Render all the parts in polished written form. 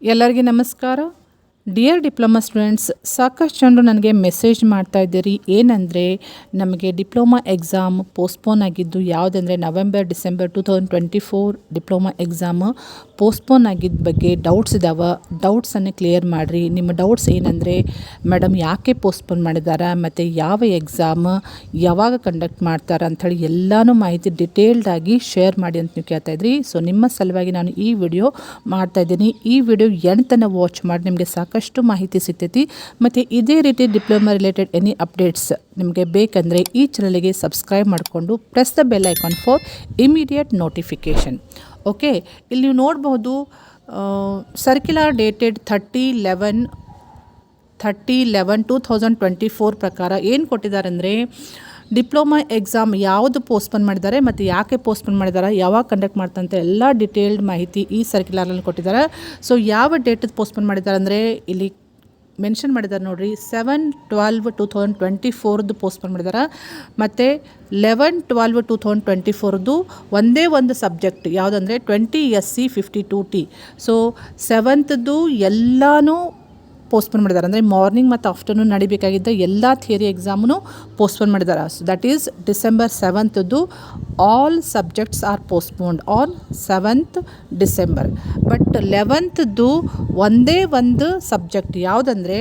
ಎಲ್ಲರಿಗೂ ನಮಸ್ಕಾರ. Dear diploma students, ಸಾಕಷ್ಟು ಜನರು ನನಗೆ ಮೆಸೇಜ್ ಮಾಡ್ತಾ ಇದ್ದೀರಿ. ಏನಂದರೆ ನಮಗೆ ಡಿಪ್ಲೊಮಾ ಎಕ್ಸಾಮ್ ಪೋಸ್ಟ್ಪೋನ್ ಆಗಿದ್ದು ಯಾವುದಂದರೆ November December 2024 diploma exam postpone ಆಗಿದ್ದ ಬಗ್ಗೆ ಡೌಟ್ಸ್ ಇದ್ದಾವೆ. ಡೌಟ್ಸನ್ನು ಕ್ಲಿಯರ್ ಮಾಡಿರಿ. ನಿಮ್ಮ ಡೌಟ್ಸ್ ಏನಂದರೆ ಮೇಡಮ್ ಯಾಕೆ ಪೋಸ್ಟ್ಪೋನ್ ಮಾಡಿದ್ದಾರೆ ಮತ್ತು ಯಾವ ಎಕ್ಸಾಮ್ ಯಾವಾಗ ಕಂಡಕ್ಟ್ ಮಾಡ್ತಾರೆ ಅಂಥೇಳಿ ಎಲ್ಲನೂ ಮಾಹಿತಿ ಡಿಟೇಲ್ಡಾಗಿ ಶೇರ್ ಮಾಡಿ ಅಂತ ನೀವು ಕೇಳ್ತಾಯಿದ್ರಿ. ಸೊ ನಿಮ್ಮ ಸಲುವಾಗಿ ನಾನು ಈ ವಿಡಿಯೋ ಮಾಡ್ತಾಯಿದ್ದೀನಿ. ಈ ವಿಡಿಯೋ ಎಂಟನ್ನು ವಾಚ್ ಮಾಡಿ ನಿಮಗೆ ಸಾಕಷ್ಟು ಮಾಹಿತಿ ಸಿಗ್ತೈತಿ. ಮತ್ತು ಇದೇ ರೀತಿ ಡಿಪ್ಲೊಮಾ ರಿಲೇಟೆಡ್ ಎನಿ ಅಪ್ಡೇಟ್ಸ್ ನಿಮಗೆ ಬೇಕಂದರೆ ಈ ಚಾನಲ್ಗೆ ಸಬ್ಸ್ಕ್ರೈಬ್ ಮಾಡಿಕೊಂಡು press the bell icon for immediate notification. Okay, ಇಲ್ಲಿ ನೀವು ನೋಡ್ಬೋದು ಸರ್ಕ್ಯುಲರ್ ಡೇಟೆಡ್ 30/11/2024 ಪ್ರಕಾರ ಏನು ಕೊಟ್ಟಿದ್ದಾರೆ ಅಂದರೆ ಡಿಪ್ಲೊಮಾ ಎಕ್ಸಾಮ್ ಯಾವುದು ಪೋಸ್ಟ್ಪೋನ್ ಮಾಡಿದ್ದಾರೆ ಮತ್ತು ಯಾಕೆ ಪೋಸ್ಟ್ಪೋನ್ ಮಾಡಿದ್ದಾರೆ, ಯಾವಾಗ ಕಂಡಕ್ಟ್ ಮಾಡ್ತಂತ ಎಲ್ಲ ಡಿಟೇಲ್ಡ್ ಮಾಹಿತಿ ಈ ಸರ್ಕ್ಯುಲರ್ನಲ್ಲಿ ಕೊಟ್ಟಿದ್ದಾರೆ. ಸೊ ಯಾವ ಡೇಟದ್ದು ಪೋಸ್ಟ್ಪೋನ್ ಮಾಡಿದ್ದಾರೆ ಅಂದರೆ ಇಲ್ಲಿ ಮೆನ್ಷನ್ ಮಾಡಿದ್ದಾರೆ ನೋಡಿರಿ, 7/12/2024 ಪೋಸ್ಟ್ಪೋನ್ ಮಾಡಿದ್ದಾರೆ. ಮತ್ತು 11/12/2024 ಒಂದೇ ಒಂದು subject ಯಾವುದಂದರೆ 20 SC 52T. So 7th ಎಲ್ಲನೂ ಪೋಸ್ಟ್ಪೋನ್ ಮಾಡಿದ್ದಾರೆ. ಅಂದರೆ ಮಾರ್ನಿಂಗ್ ಮತ್ತು ಆಫ್ಟರ್ನೂನ್ ನಡಿಬೇಕಾಗಿದ್ದ ಎಲ್ಲ ಥಿಯರಿ ಎಕ್ಸಾಮನ್ನು ಪೋಸ್ಟ್ಪೋನ್ ಮಾಡಿದ್ದಾರೆ. So that is December 7th all subjects are postponed on 7th December. But 11th ಒಂದೇ ಒಂದು ಸಬ್ಜೆಕ್ಟ್ ಯಾವುದಂದರೆ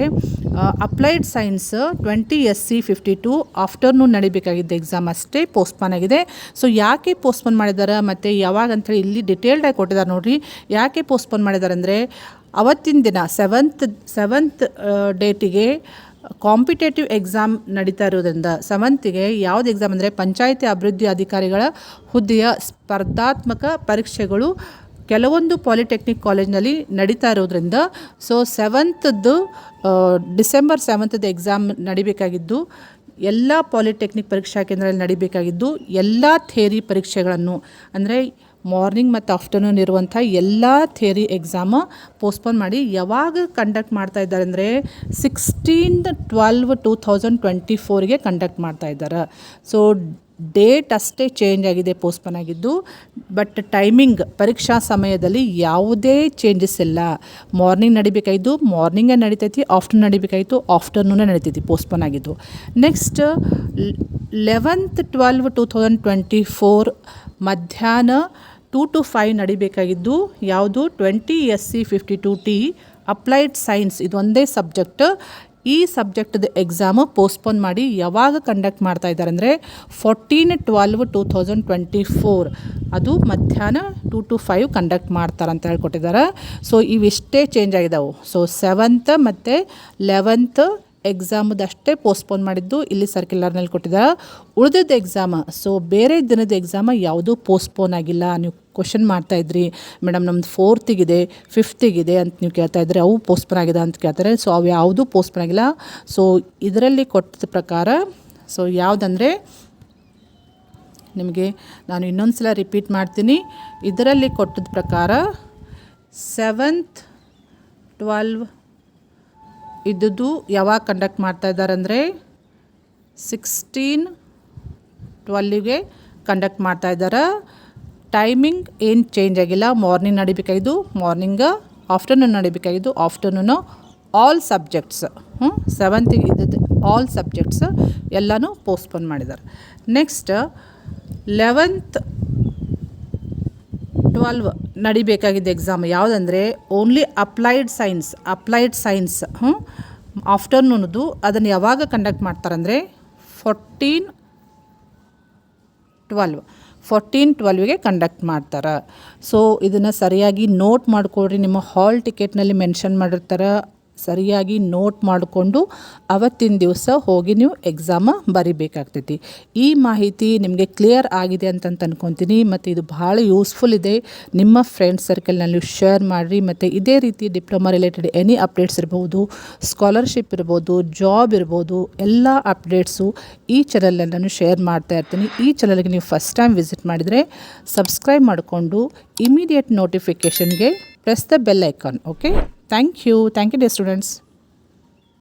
ಅಪ್ಲೈಡ್ ಸೈನ್ಸ್ 20 SC 52 ಆಫ್ಟರ್ನೂನ್ ನಡಿಬೇಕಾಗಿದ್ದ ಎಕ್ಸಾಮ್ ಅಷ್ಟೇ ಪೋಸ್ಟ್ಪೋನ್ ಆಗಿದೆ. ಸೊ ಯಾಕೆ ಪೋಸ್ಟ್ಪೋನ್ ಮಾಡಿದ್ದಾರೆ ಮತ್ತು ಯಾವಾಗ ಅಂಥೇಳಿ ಇಲ್ಲಿ ಡಿಟೇಲ್ಡಾಗಿ ಕೊಟ್ಟಿದ್ದಾರೆ ನೋಡಿರಿ. ಯಾಕೆ ಪೋಸ್ಟ್ಪೋನ್ ಮಾಡಿದ್ದಾರೆ ಅಂದರೆ ಅವತ್ತಿನ ದಿನ 7th ಡೇಟಿಗೆ ಕಾಂಪಿಟೇಟಿವ್ ಎಕ್ಸಾಮ್ ನಡೀತಾ ಇರೋದ್ರಿಂದ 7th ಯಾವುದು ಎಕ್ಸಾಮ್ ಅಂದರೆ ಪಂಚಾಯತಿ ಅಭಿವೃದ್ಧಿ ಅಧಿಕಾರಿಗಳ ಹುದ್ದೆಯ ಸ್ಪರ್ಧಾತ್ಮಕ ಪರೀಕ್ಷೆಗಳು ಕೆಲವೊಂದು ಪಾಲಿಟೆಕ್ನಿಕ್ ಕಾಲೇಜ್ನಲ್ಲಿ ನಡೀತಾ ಇರೋದ್ರಿಂದ so 7th December 7th exam ನಡಿಬೇಕಾಗಿದ್ದು ಎಲ್ಲ ಪಾಲಿಟೆಕ್ನಿಕ್ ಪರೀಕ್ಷಾ ಕೇಂದ್ರದಲ್ಲಿ ನಡಿಬೇಕಾಗಿದ್ದು ಎಲ್ಲ ಥಿಯರಿ ಪರೀಕ್ಷೆಗಳನ್ನು ಅಂದರೆ ಮಾರ್ನಿಂಗ್ ಮತ್ತು ಆಫ್ಟರ್ನೂನ್ ಇರುವಂಥ ಎಲ್ಲ ಥಿಯರಿ ಎಕ್ಸಾಮ್ ಪೋಸ್ಟ್ಪೋನ್ ಮಾಡಿ ಯಾವಾಗ ಕಂಡಕ್ಟ್ ಮಾಡ್ತಾ ಇದ್ದಾರೆ ಅಂದರೆ 16/12/2024 ಕಂಡಕ್ಟ್ ಮಾಡ್ತಾ ಇದ್ದಾರೆ. ಸೊ ಡೇಟ್ ಅಷ್ಟೇ ಚೇಂಜ್ ಆಗಿದೆ, ಪೋಸ್ಟ್ಪೋನ್ ಆಗಿದ್ದು. ಬಟ್ ಟೈಮಿಂಗ್ ಪರೀಕ್ಷಾ ಸಮಯದಲ್ಲಿ ಯಾವುದೇ ಚೇಂಜಸ್ ಇಲ್ಲ. ಮಾರ್ನಿಂಗ್ ನಡಿಬೇಕಾಯಿತು ಮಾರ್ನಿಂಗೇ ನಡೀತೈತಿ, ಆಫ್ಟರ್ನೂನ್ ನಡಿಬೇಕಾಯಿತು ಆಫ್ಟರ್ನೂನೇ ನಡೀತೈತಿ, ಪೋಸ್ಟ್ಪೋನ್ ಆಗಿದ್ದು. ನೆಕ್ಸ್ಟ್ 11/12/2024 ಮಧ್ಯಾಹ್ನ 2 to 5 ನಡಿಬೇಕಾಗಿದ್ದು ಯಾವುದು 20 SC 52T ಅಪ್ಲೈಡ್ ಸೈನ್ಸ್ ಇದೊಂದೇ ಸಬ್ಜೆಕ್ಟ್. ಈ ಸಬ್ಜೆಕ್ಟ್ದು ಎಕ್ಸಾಮು ಪೋಸ್ಟ್ಪೋನ್ ಮಾಡಿ ಯಾವಾಗ ಕಂಡಕ್ಟ್ ಮಾಡ್ತಾ ಇದ್ದಾರೆ ಅಂದರೆ 14/12/2024 ಅದು ಮಧ್ಯಾಹ್ನ 2 to 5 ಕಂಡಕ್ಟ್ ಮಾಡ್ತಾರೆ ಅಂತ ಹೇಳ್ಕೊಟ್ಟಿದ್ದಾರೆ. ಸೊ ಇವಿಷ್ಟೇ ಚೇಂಜ್ ಆಗಿದ್ದಾವೆ. ಸೊ 7th ಮತ್ತು 11th ಎಕ್ಸಾಮದಷ್ಟೇ ಪೋಸ್ಟ್ಪೋನ್ ಮಾಡಿದ್ದು ಇಲ್ಲಿ ಸರ್ಕ್ಯುಲರ್ನಲ್ಲಿ ಕೊಟ್ಟಿದ್ದಾರೆ. ಉಳಿದಿದ್ದ ಎಕ್ಸಾಮ ಸೊ ಬೇರೆ ದಿನದ ಎಕ್ಸಾಮ ಯಾವುದೂ ಪೋಸ್ಟ್ಪೋನ್ ಆಗಿಲ್ಲ. ನೀವು ಕ್ವಶನ್ ಮಾಡ್ತಾಯಿದ್ರಿ ಮೇಡಮ್ ನಮ್ಮದು 4th 5th ಅಂತ ನೀವು ಕೇಳ್ತಾಯಿದ್ರಿ, ಅವು ಪೋಸ್ಟ್ಪೋನ್ ಆಗಿದೆ ಅಂತ ಕೇಳ್ತಾರೆ. ಸೊ ಅವು ಯಾವುದೂ ಪೋಸ್ಟ್ಪೋನ್ ಆಗಿಲ್ಲ. ಸೊ ಇದರಲ್ಲಿ ಕೊಟ್ಟಿದ್ದ ಪ್ರಕಾರ ಸೊ ಯಾವುದಂದರೆ ನಿಮಗೆ ನಾನು ಇನ್ನೊಂದು ಸಲ ರಿಪೀಟ್ ಮಾಡ್ತೀನಿ. ಇದರಲ್ಲಿ ಕೊಟ್ಟಿದ್ದ ಪ್ರಕಾರ 7th 12 ಇದ್ದದ್ದು ಯಾವಾಗ ಕಂಡಕ್ಟ್ ಮಾಡ್ತಾ ಇದ್ದಾರೆ ಅಂದರೆ 16/12 ಕಂಡಕ್ಟ್ ಮಾಡ್ತಾ ಇದ್ದಾರೆ. ಟೈಮಿಂಗ್ ಏನು ಚೇಂಜ್ ಆಗಿಲ್ಲ. ಮಾರ್ನಿಂಗ್ ನಡಿಬೇಕಾಗಿದ್ದು ಮಾರ್ನಿಂಗ್, ಆಫ್ಟರ್ನೂನ್ ನಡಿಬೇಕಾಗಿದ್ದು ಆಫ್ಟರ್ನೂನು. ಆಲ್ ಸಬ್ಜೆಕ್ಟ್ಸ್ 7th ಇದ್ದದ್ದು ಆಲ್ ಸಬ್ಜೆಕ್ಟ್ಸ್ ಎಲ್ಲನೂ ಪೋಸ್ಟ್ಪೋನ್ ಮಾಡಿದ್ದಾರೆ. ನೆಕ್ಸ್ಟ್ 11/12 ನಡಿಬೇಕಾಗಿದ್ದ ಎಕ್ಸಾಮ್ ಯಾವುದಂದರೆ ಓನ್ಲಿ ಅಪ್ಲೈಡ್ ಸೈನ್ಸ್ ಆಫ್ಟರ್ನೂನ್ದು ಅದನ್ನು ಯಾವಾಗ ಕಂಡಕ್ಟ್ ಮಾಡ್ತಾರಂದರೆ 14/12 ಕಂಡಕ್ಟ್ ಮಾಡ್ತಾರೆ. ಸೊ ಇದನ್ನು ಸರಿಯಾಗಿ ನೋಟ್ ಮಾಡಿಕೊಡ್ರಿ. ನಿಮ್ಮ ಹಾಲ್ ಟಿಕೆಟ್ನಲ್ಲಿ ಮೆನ್ಷನ್ ಮಾಡಿರ್ತಾರೆ, ಸರಿಯಾಗಿ ನೋಟ್ ಮಾಡಿಕೊಂಡು ಅವತ್ತಿನ ದಿವಸ ಹೋಗಿ ನೀವು ಎಕ್ಸಾಮ ಬರಿಬೇಕಾಗ್ತೈತಿ. ಈ ಮಾಹಿತಿ ನಿಮಗೆ ಕ್ಲಿಯರ್ ಆಗಿದೆ ಅಂತ ಅಂದ್ಕೊತೀನಿ. ಮತ್ತು ಇದು ಭಾಳ ಯೂಸ್ಫುಲ್ ಇದೆ. ನಿಮ್ಮ ಫ್ರೆಂಡ್ಸ್ ಸರ್ಕಲ್ನಲ್ಲಿ ಶೇರ್ ಮಾಡಿರಿ. ಮತ್ತು ಇದೇ ರೀತಿ ಡಿಪ್ಲೊಮಾ ರಿಲೇಟೆಡ್ ಎನಿ ಅಪ್ಡೇಟ್ಸ್ ಇರ್ಬೋದು, ಸ್ಕಾಲರ್ಶಿಪ್ ಇರ್ಬೋದು, ಜಾಬ್ ಇರ್ಬೋದು, ಎಲ್ಲ ಅಪ್ಡೇಟ್ಸು ಈ ಚಾನಲಲ್ಲಿ ನಾನು ಶೇರ್ ಮಾಡ್ತಾ ಇರ್ತೀನಿ. ಈ ಚಾನಲ್ಗೆ ನೀವು ಫಸ್ಟ್ ಟೈಮ್ ವಿಸಿಟ್ ಮಾಡಿದರೆ ಸಬ್ಸ್ಕ್ರೈಬ್ ಮಾಡಿಕೊಂಡು ಇಮಿಡಿಯೇಟ್ ನೋಟಿಫಿಕೇಷನ್ಗೆ press the bell icon. Okay, Thank you dear students.